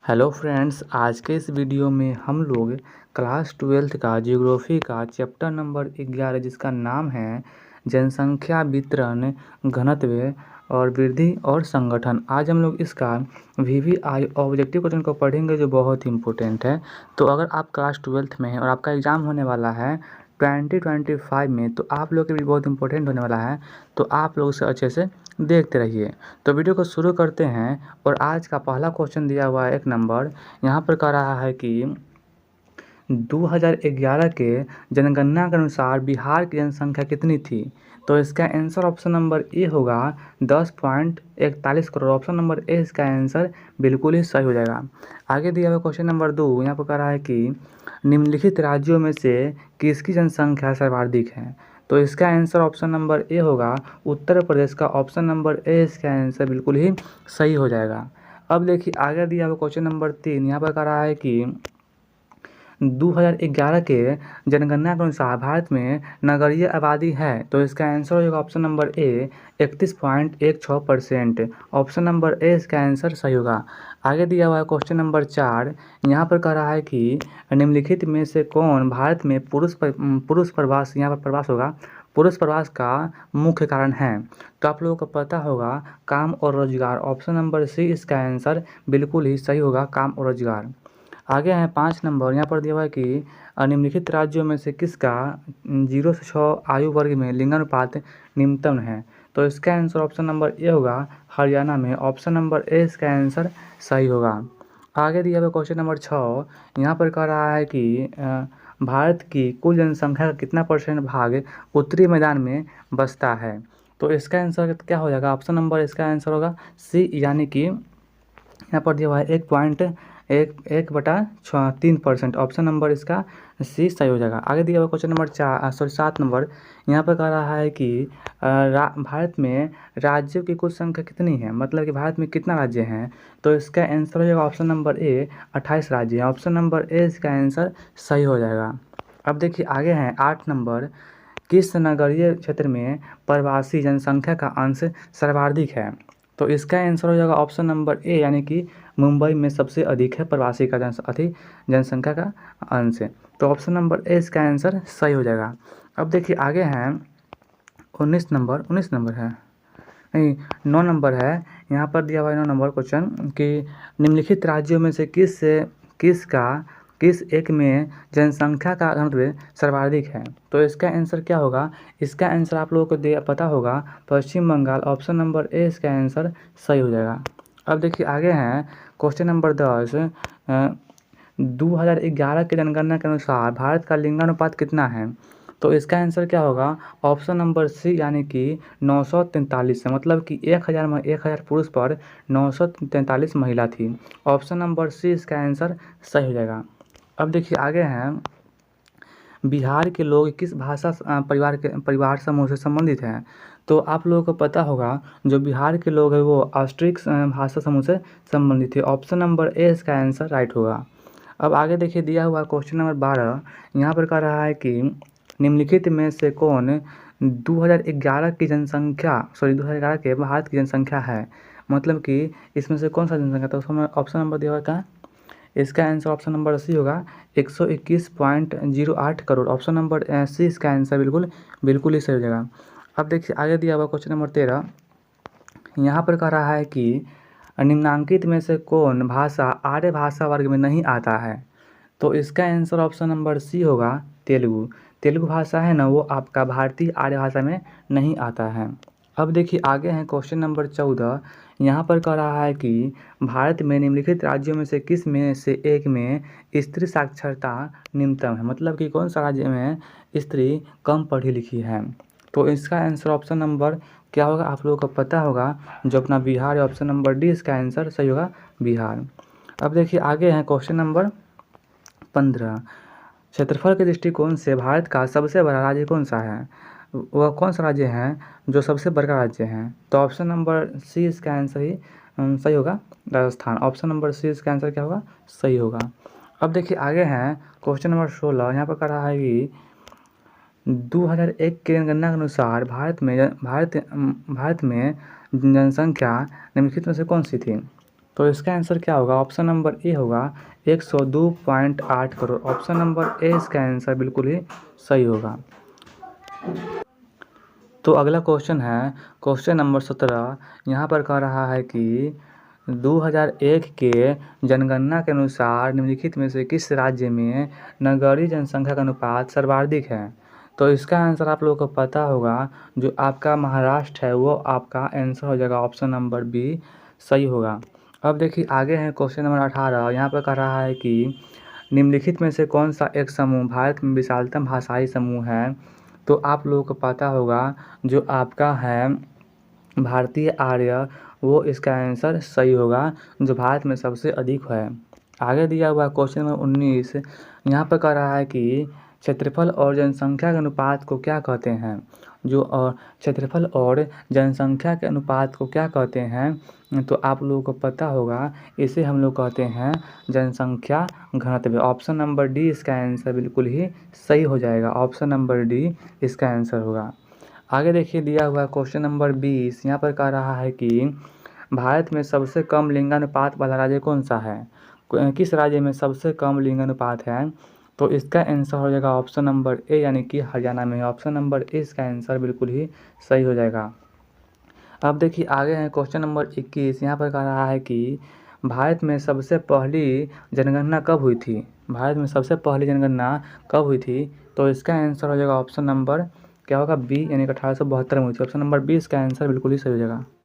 Hello friends, आज के इस वीडियो में हम लोग क्लास 12th का ज्योग्राफी का चैप्टर नंबर 11 जिसका नाम है जनसंख्या वितरण घनत्व और वृद्धि और संगठन। आज हम लोग इसका वीवीआई ऑब्जेक्टिव क्वेश्चन को पढ़ेंगे जो बहुत ही इम्पोर्टेंट है। तो अगर आप क्लास 12th में हैं और आपका एग्ज़ाम होने वाला है 2025 में, तो आप लोग के लिए बहुत इंपॉर्टेंट होने वाला है। तो आप लोग उसे अच्छे से देखते रहिए। तो वीडियो को शुरू करते हैं और आज का पहला क्वेश्चन दिया हुआ है 1 नंबर। यहाँ पर कह रहा है कि 2011 के जनगणना के अनुसार बिहार की जनसंख्या कितनी थी। तो इसका आंसर ऑप्शन नंबर ए होगा 10.41 करोड़। ऑप्शन नंबर ए इसका आंसर बिल्कुल ही सही हो जाएगा। आगे दिया हुआ क्वेश्चन नंबर 2 यहाँ पर कह रहा है कि निम्नलिखित राज्यों में से किसकी जनसंख्या सर्वाधिक है। तो इसका आंसर ऑप्शन नंबर ए होगा उत्तर प्रदेश का। ऑप्शन नंबर ए इसका आंसर बिल्कुल ही सही हो जाएगा। अब देखिए आगे दिया हुआ क्वेश्चन नंबर 3 यहाँ पर कह रहा है कि 2011 के जनगणना के अनुसार भारत में नगरीय आबादी है। तो इसका आंसर होगा option number A 31.16%। Option number A इसका आंसर सही होगा। आगे दिया हुआ है क्वेश्चन नंबर 4 यहाँ पर कह रहा है कि निम्नलिखित में से कौन भारत में पुरुष प्रवास, यहाँ पर प्रवास होगा, पुरुष प्रवास का मुख्य कारण है। तो आप लोगों को पता होगा काम और रोजगार। ऑप्शन नंबर सी इसका आंसर बिल्कुल ही सही होगा, काम और रोजगार। आगे हैं 5 नंबर। यहाँ पर दिया हुआ है कि निम्नलिखित राज्यों में से किसका 0 से 6 आयु वर्ग में लिंगानुपात निम्नतम है। तो इसका आंसर ऑप्शन नंबर ए होगा हरियाणा में। ऑप्शन नंबर ए इसका आंसर सही होगा। आगे दिया हुआ क्वेश्चन नंबर 6 यहाँ पर कह रहा है कि भारत की कुल जनसंख्या का कितना % भाग उत्तरी मैदान में बसता है। तो इसका आंसर क्या हो जाएगा। ऑप्शन नंबर इसका आंसर होगा सी, यानी कि यहाँ पर दिया हुआ है 1.3%। ऑप्शन नंबर इसका सी सही हो जाएगा। आगे दिया हुआ क्वेश्चन नंबर 7 नंबर यहाँ पर कह रहा है कि भारत में राज्यों की कुल संख्या कितनी है, मतलब कि भारत में कितना राज्य हैं। तो इसका आंसर हो जाएगा ऑप्शन नंबर ए 28 राज्य हैं। ऑप्शन नंबर ए इसका आंसर सही हो जाएगा। अब देखिए आगे हैं 8 नंबर। किस नगरीय क्षेत्र में प्रवासी जनसंख्या का अंश सर्वाधिक है। तो इसका आंसर हो जाएगा ऑप्शन नंबर ए, यानी कि मुंबई में सबसे अधिक है प्रवासी का जनसंख्या का अंश। तो ऑप्शन नंबर ए इसका आंसर सही हो जाएगा। अब देखिए आगे हैं 19 नंबर है, नहीं 9 नंबर है। यहाँ पर दिया हुआ है 9 नंबर क्वेश्चन कि निम्नलिखित राज्यों में से किस एक में जनसंख्या का घनत्व सर्वाधिक है। तो इसका आंसर क्या होगा। इसका आंसर आप लोगों को पता होगा पश्चिम बंगाल। ऑप्शन नंबर ए इसका आंसर सही हो जाएगा। अब देखिए आगे हैं क्वेश्चन नंबर 10। 2011 के जनगणना के अनुसार भारत का लिंगानुपात कितना है। तो इसका आंसर क्या होगा। ऑप्शन नंबर सी, यानी कि 943 है, मतलब कि 1000 पुरुष पर 943 महिला थी। ऑप्शन नंबर सी इसका आंसर सही हो जाएगा। अब देखिए आगे हैं बिहार के लोग किस भाषा परिवार समूह से संबंधित हैं। तो आप लोगों को पता होगा जो बिहार के लोग हैं वो ऑस्ट्रिक भाषा समूह से संबंधित है। ऑप्शन नंबर ए इसका आंसर राइट होगा। अब आगे देखिए दिया हुआ क्वेश्चन नंबर 12 यहाँ पर कह रहा है कि निम्नलिखित में से कौन 2011 के भारत की जनसंख्या है, मतलब कि इसमें से कौन सा जनसंख्या। तो उसमें ऑप्शन नंबर दिया हुआ क्या, इसका आंसर ऑप्शन नंबर सी होगा 121.08 करोड़। ऑप्शन नंबर सी इसका आंसर बिल्कुल ही सही हो जाएगा। अब देखिए आगे दिया हुआ क्वेश्चन नंबर 13 यहाँ पर कह रहा है कि निम्नांकित में से कौन भाषा आर्य भाषा वर्ग में नहीं आता है। तो इसका आंसर ऑप्शन नंबर सी होगा तेलुगु भाषा है ना, वो आपका भारतीय आर्य भाषा में नहीं आता है। अब देखिए आगे हैं क्वेश्चन नंबर 14 यहाँ पर कह रहा है कि भारत में निम्नलिखित राज्यों में से किस में से एक में स्त्री साक्षरता न्यूनतम है, मतलब कि कौन सा राज्य में स्त्री कम पढ़ी लिखी है। तो इसका आंसर ऑप्शन नंबर क्या होगा, आप लोगों को पता होगा जो अपना बिहार है। ऑप्शन नंबर डी इसका आंसर सही होगा, बिहार। अब देखिए आगे हैं क्वेश्चन नंबर 15। क्षेत्रफल के दृष्टिकोण से भारत का सबसे बड़ा राज्य कौन सा है, वह कौन सा राज्य है जो सबसे बड़ा राज्य है। तो ऑप्शन नंबर सी इसका आंसर ही सही होगा, राजस्थान। ऑप्शन नंबर सी इसका आंसर क्या होगा, सही होगा। अब देखिए आगे हैं क्वेश्चन नंबर 16 यहाँ पर कह रहा है कि 2001 की जनगणना के अनुसार भारत में जनसंख्या निम्नलिखित में से कौन सी थी। तो इसका आंसर क्या होगा? ऑप्शन नंबर ए होगा 102.8 करोड़। ऑप्शन नंबर ए इसका आंसर बिल्कुल ही सही होगा। तो अगला क्वेश्चन है क्वेश्चन नंबर 17। यहाँ पर कह रहा है कि 2001 के जनगणना के अनुसार निम्नलिखित में से किस राज्य में नगरीय जनसंख्या का अनुपात सर्वाधिक है? तो इसका आंसर आप लोगों को पता होगा, जो आपका महाराष्ट्र है वो आपका आंसर हो जाएगा। ऑप्शन नंबर बी सही होगा। अब देखिए आगे है क्वेश्चन नंबर 18। यहाँ पर कह रहा है कि निम्नलिखित में से कौन सा एक समूह भारत में विशालतम भाषाई समूह है? तो आप लोगों को पता होगा, जो आपका है भारतीय आर्य, वो इसका आंसर सही होगा, जो भारत में सबसे अधिक है। आगे दिया हुआ क्वेश्चन नंबर 19। यहाँ पर कह रहा है कि क्षेत्रफल और जनसंख्या के अनुपात को क्या कहते हैं? क्षेत्रफल और जनसंख्या के अनुपात को क्या कहते हैं? तो आप लोगों को पता होगा, इसे हम लोग कहते हैं जनसंख्या घनत्व। ऑप्शन नंबर डी इसका आंसर बिल्कुल ही सही हो जाएगा। ऑप्शन नंबर डी इसका आंसर होगा। आगे देखिए दिया हुआ क्वेश्चन नंबर 20। यहाँ पर कह रहा है कि भारत में सबसे कम लिंगानुपात वाला राज्य कौन सा है? किस राज्य में सबसे कम लिंगानुपात है? तो इसका आंसर हो जाएगा ऑप्शन नंबर ए, यानी कि हरियाणा में। ऑप्शन नंबर ए इसका आंसर बिल्कुल ही सही हो जाएगा। अब देखिए आगे है क्वेश्चन नंबर 21। यहाँ पर कह रहा है कि भारत में सबसे पहली जनगणना कब हुई थी? भारत में सबसे पहली जनगणना कब हुई थी? तो इसका आंसर हो जाएगा ऑप्शन नंबर क्या होगा? बी, यानी कि 1872 में हुई थी। ऑप्शन नंबर बी इसका आंसर बिल्कुल ही सही हो जाएगा।